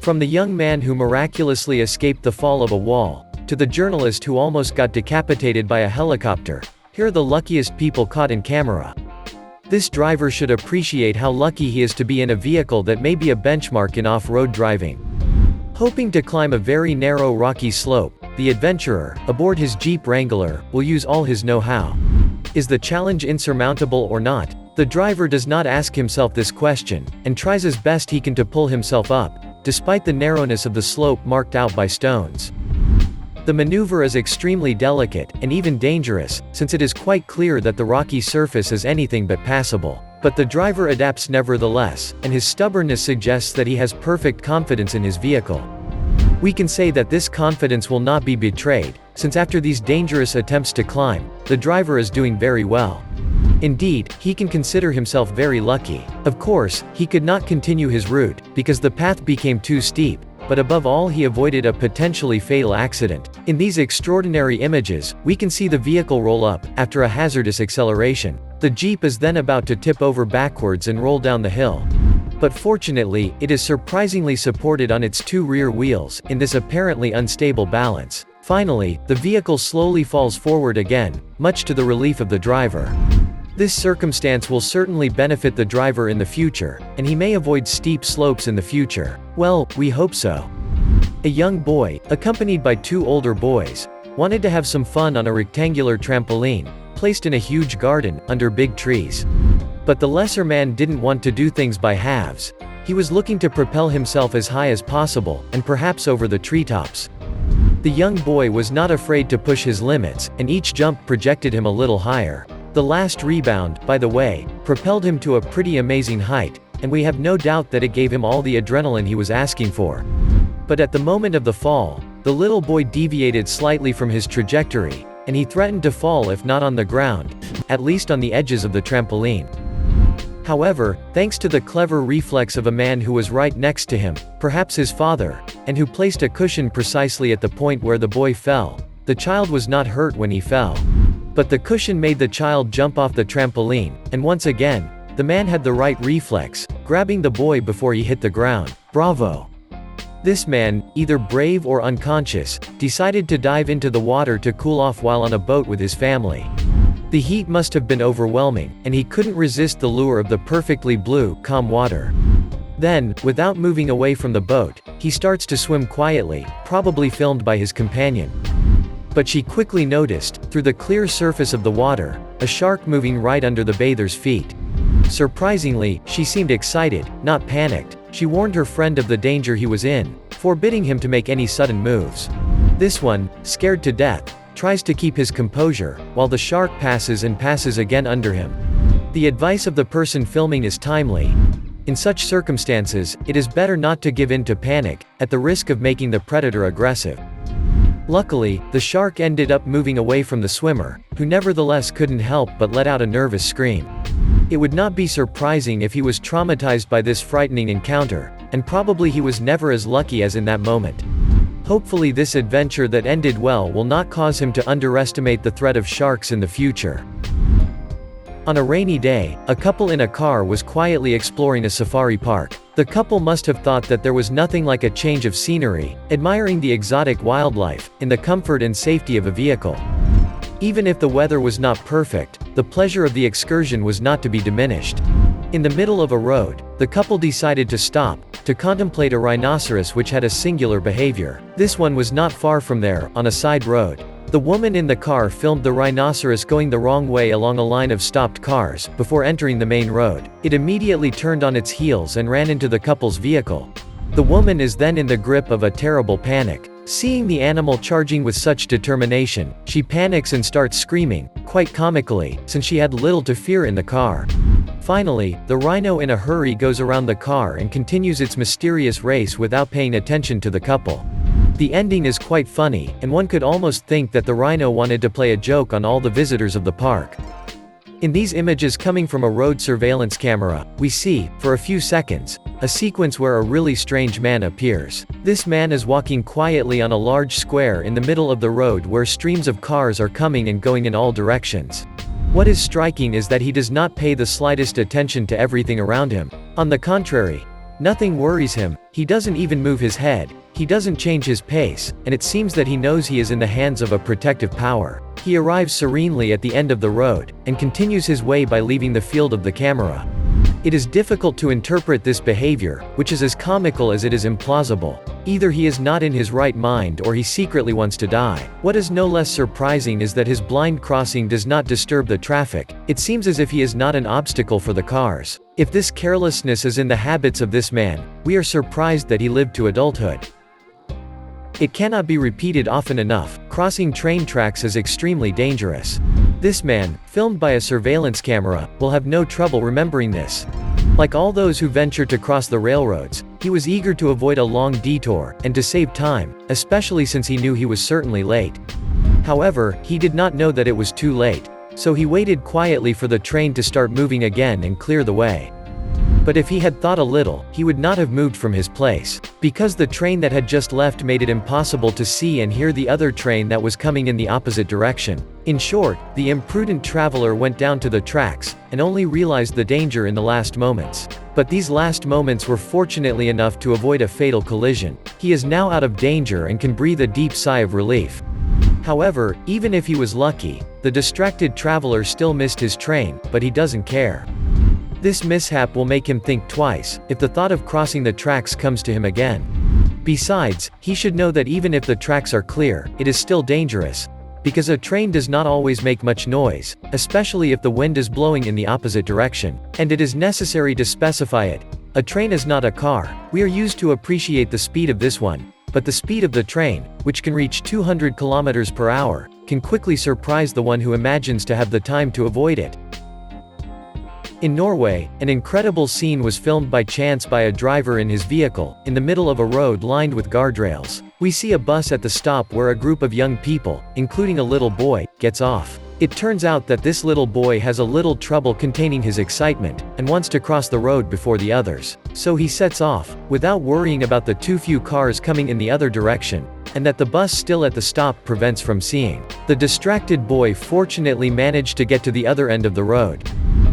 From the young man who miraculously escaped the fall of a wall, to the journalist who almost got decapitated by a helicopter, here are the luckiest people caught in camera. This driver should appreciate how lucky he is to be in a vehicle that may be a benchmark in off-road driving. Hoping to climb a very narrow rocky slope, the adventurer, aboard his Jeep Wrangler, will use all his know-how. Is the challenge insurmountable or not? The driver does not ask himself this question, and tries as best he can to pull himself up, despite the narrowness of the slope marked out by stones. The maneuver is extremely delicate, and even dangerous, since it is quite clear that the rocky surface is anything but passable. But the driver adapts nevertheless, and his stubbornness suggests that he has perfect confidence in his vehicle. We can say that this confidence will not be betrayed, since after these dangerous attempts to climb, the driver is doing very well. Indeed, he can consider himself very lucky. Of course, he could not continue his route, because the path became too steep, but above all he avoided a potentially fatal accident. In these extraordinary images, we can see the vehicle roll up, after a hazardous acceleration. The Jeep is then about to tip over backwards and roll down the hill. But fortunately, it is surprisingly supported on its two rear wheels, in this apparently unstable balance. Finally, the vehicle slowly falls forward again, much to the relief of the driver. This circumstance will certainly benefit the driver in the future, and he may avoid steep slopes in the future. Well, we hope so. A young boy, accompanied by two older boys, wanted to have some fun on a rectangular trampoline, placed in a huge garden, under big trees. But the lesser man didn't want to do things by halves. He was looking to propel himself as high as possible, and perhaps over the treetops. The young boy was not afraid to push his limits, and each jump projected him a little higher. The last rebound, by the way, propelled him to a pretty amazing height, and we have no doubt that it gave him all the adrenaline he was asking for. But at the moment of the fall, the little boy deviated slightly from his trajectory, and he threatened to fall if not on the ground, at least on the edges of the trampoline. However, thanks to the clever reflex of a man who was right next to him, perhaps his father, and who placed a cushion precisely at the point where the boy fell, the child was not hurt when he fell. But the cushion made the child jump off the trampoline, and once again, the man had the right reflex, grabbing the boy before he hit the ground. Bravo! This man, either brave or unconscious, decided to dive into the water to cool off while on a boat with his family. The heat must have been overwhelming, and he couldn't resist the lure of the perfectly blue, calm water. Then, without moving away from the boat, he starts to swim quietly, probably filmed by his companion. But she quickly noticed, through the clear surface of the water, a shark moving right under the bather's feet. Surprisingly, she seemed excited, not panicked. She warned her friend of the danger he was in, forbidding him to make any sudden moves. This one, scared to death, tries to keep his composure, while the shark passes and passes again under him. The advice of the person filming is timely. In such circumstances, it is better not to give in to panic, at the risk of making the predator aggressive. Luckily, the shark ended up moving away from the swimmer, who nevertheless couldn't help but let out a nervous scream. It would not be surprising if he was traumatized by this frightening encounter, and probably he was never as lucky as in that moment. Hopefully this adventure that ended well will not cause him to underestimate the threat of sharks in the future. On a rainy day, a couple in a car was quietly exploring a safari park. The couple must have thought that there was nothing like a change of scenery, admiring the exotic wildlife, in the comfort and safety of a vehicle. Even if the weather was not perfect, the pleasure of the excursion was not to be diminished. In the middle of a road, the couple decided to stop, to contemplate a rhinoceros which had a singular behavior. This one was not far from there, on a side road. The woman in the car filmed the rhinoceros going the wrong way along a line of stopped cars, before entering the main road. It immediately turned on its heels and ran into the couple's vehicle. The woman is then in the grip of a terrible panic. Seeing the animal charging with such determination, she panics and starts screaming, quite comically, since she had little to fear in the car. Finally, the rhino in a hurry goes around the car and continues its mysterious race without paying attention to the couple. The ending is quite funny, and one could almost think that the rhino wanted to play a joke on all the visitors of the park. In these images coming from a road surveillance camera, we see, for a few seconds, a sequence where a really strange man appears. This man is walking quietly on a large square in the middle of the road where streams of cars are coming and going in all directions. What is striking is that he does not pay the slightest attention to everything around him. On the contrary, Nothing worries him, he doesn't even move his head, he doesn't change his pace, and it seems that he knows he is in the hands of a protective power. He arrives serenely at the end of the road, and continues his way by leaving the field of the camera. It is difficult to interpret this behavior, which is as comical as it is implausible. Either he is not in his right mind or he secretly wants to die. What is no less surprising is that his blind crossing does not disturb the traffic. It seems as if he is not an obstacle for the cars. If this carelessness is in the habits of this man, we are surprised that he lived to adulthood. It cannot be repeated often enough, crossing train tracks is extremely dangerous. This man, filmed by a surveillance camera, will have no trouble remembering this. Like all those who venture to cross the railroads, he was eager to avoid a long detour, and to save time, especially since he knew he was certainly late. However, he did not know that it was too late, so he waited quietly for the train to start moving again and clear the way. But if he had thought a little, he would not have moved from his place. Because the train that had just left made it impossible to see and hear the other train that was coming in the opposite direction. In short, the imprudent traveler went down to the tracks, and only realized the danger in the last moments. But these last moments were fortunately enough to avoid a fatal collision. He is now out of danger and can breathe a deep sigh of relief. However, even if he was lucky, the distracted traveler still missed his train, but he doesn't care. This mishap will make him think twice, if the thought of crossing the tracks comes to him again. Besides, he should know that even if the tracks are clear, it is still dangerous. Because a train does not always make much noise, especially if the wind is blowing in the opposite direction. And it is necessary to specify it. A train is not a car. We are used to appreciate the speed of this one. But the speed of the train, which can reach 200 kilometers per hour, can quickly surprise the one who imagines to have the time to avoid it. In Norway, an incredible scene was filmed by chance by a driver in his vehicle, in the middle of a road lined with guardrails. We see a bus at the stop where a group of young people, including a little boy, gets off. It turns out that this little boy has a little trouble containing his excitement, and wants to cross the road before the others. So he sets off, without worrying about the too few cars coming in the other direction, and that the bus still at the stop prevents from seeing. The distracted boy fortunately managed to get to the other end of the road.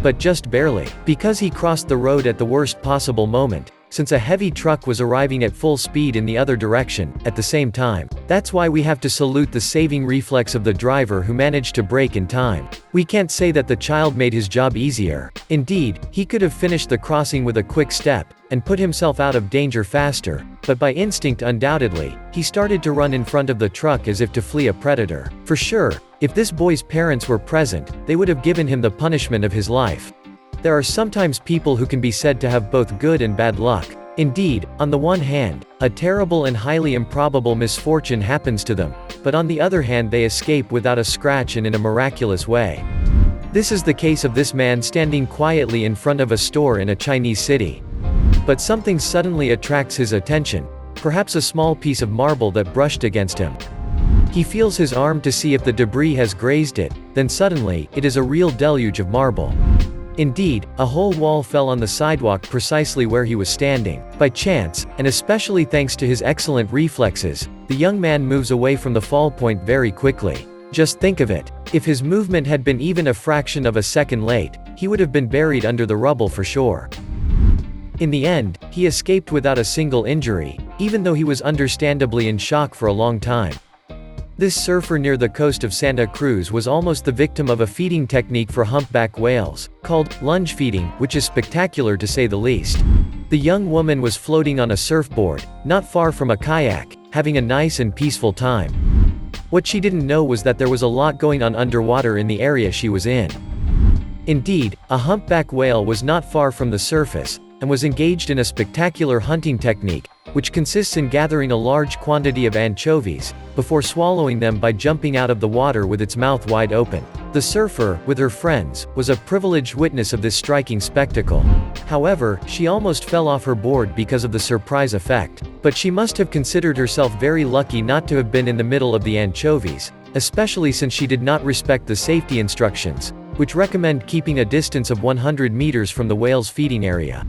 But just barely. Because he crossed the road at the worst possible moment, since a heavy truck was arriving at full speed in the other direction, at the same time. That's why we have to salute the saving reflex of the driver who managed to brake in time. We can't say that the child made his job easier. Indeed, he could have finished the crossing with a quick step, and put himself out of danger faster, but by instinct undoubtedly, he started to run in front of the truck as if to flee a predator. For sure, if this boy's parents were present, they would have given him the punishment of his life. There are sometimes people who can be said to have both good and bad luck. Indeed, on the one hand, a terrible and highly improbable misfortune happens to them, but on the other hand they escape without a scratch and in a miraculous way. This is the case of this man standing quietly in front of a store in a Chinese city. But something suddenly attracts his attention, perhaps a small piece of marble that brushed against him. He feels his arm to see if the debris has grazed it, then suddenly, it is a real deluge of marble. Indeed, a whole wall fell on the sidewalk precisely where he was standing. By chance, and especially thanks to his excellent reflexes, the young man moves away from the fall point very quickly. Just think of it. If his movement had been even a fraction of a second late, he would have been buried under the rubble for sure. In the end, he escaped without a single injury, even though he was understandably in shock for a long time. This surfer near the coast of Santa Cruz was almost the victim of a feeding technique for humpback whales, called lunge feeding, which is spectacular to say the least. The young woman was floating on a surfboard, not far from a kayak, having a nice and peaceful time. What she didn't know was that there was a lot going on underwater in the area she was in. Indeed, a humpback whale was not far from the surface, and was engaged in a spectacular hunting technique, which consists in gathering a large quantity of anchovies, before swallowing them by jumping out of the water with its mouth wide open. The surfer, with her friends, was a privileged witness of this striking spectacle. However, she almost fell off her board because of the surprise effect. But she must have considered herself very lucky not to have been in the middle of the anchovies, especially since she did not respect the safety instructions, which recommend keeping a distance of 100 meters from the whale's feeding area.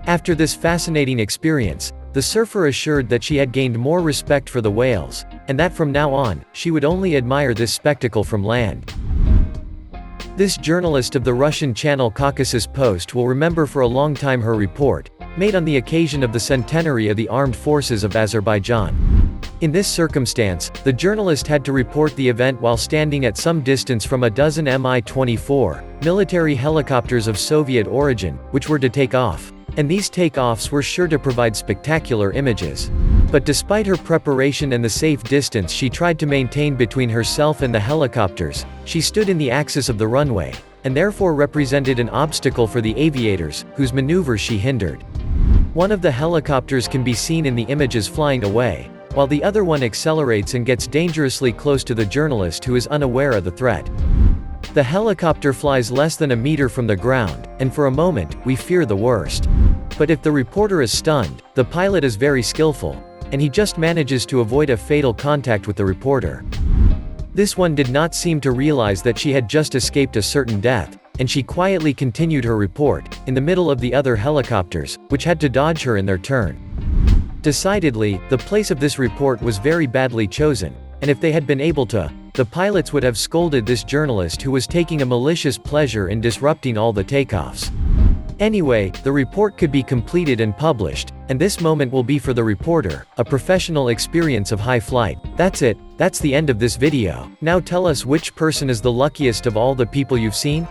After this fascinating experience, the surfer assured that she had gained more respect for the whales, and that from now on, she would only admire this spectacle from land. This journalist of the Russian channel Caucasus Post will remember for a long time her report, made on the occasion of the centenary of the Armed Forces of Azerbaijan. In this circumstance, the journalist had to report the event while standing at some distance from a dozen Mi-24 military helicopters of Soviet origin, which were to take off. And these takeoffs were sure to provide spectacular images. But despite her preparation and the safe distance she tried to maintain between herself and the helicopters, she stood in the axis of the runway, and therefore represented an obstacle for the aviators, whose maneuvers she hindered. One of the helicopters can be seen in the images flying away, while the other one accelerates and gets dangerously close to the journalist, who is unaware of the threat. The helicopter flies less than a meter from the ground, and for a moment, we fear the worst. But if the reporter is stunned, the pilot is very skillful, and he just manages to avoid a fatal contact with the reporter. This one did not seem to realize that she had just escaped a certain death, and she quietly continued her report, in the middle of the other helicopters, which had to dodge her in their turn. Decidedly, the place of this report was very badly chosen, and if they had been able to, the pilots would have scolded this journalist who was taking a malicious pleasure in disrupting all the takeoffs. Anyway, the report could be completed and published, and this moment will be for the reporter, a professional experience of high flight. That's it, that's the end of this video. Now tell us which person is the luckiest of all the people you've seen?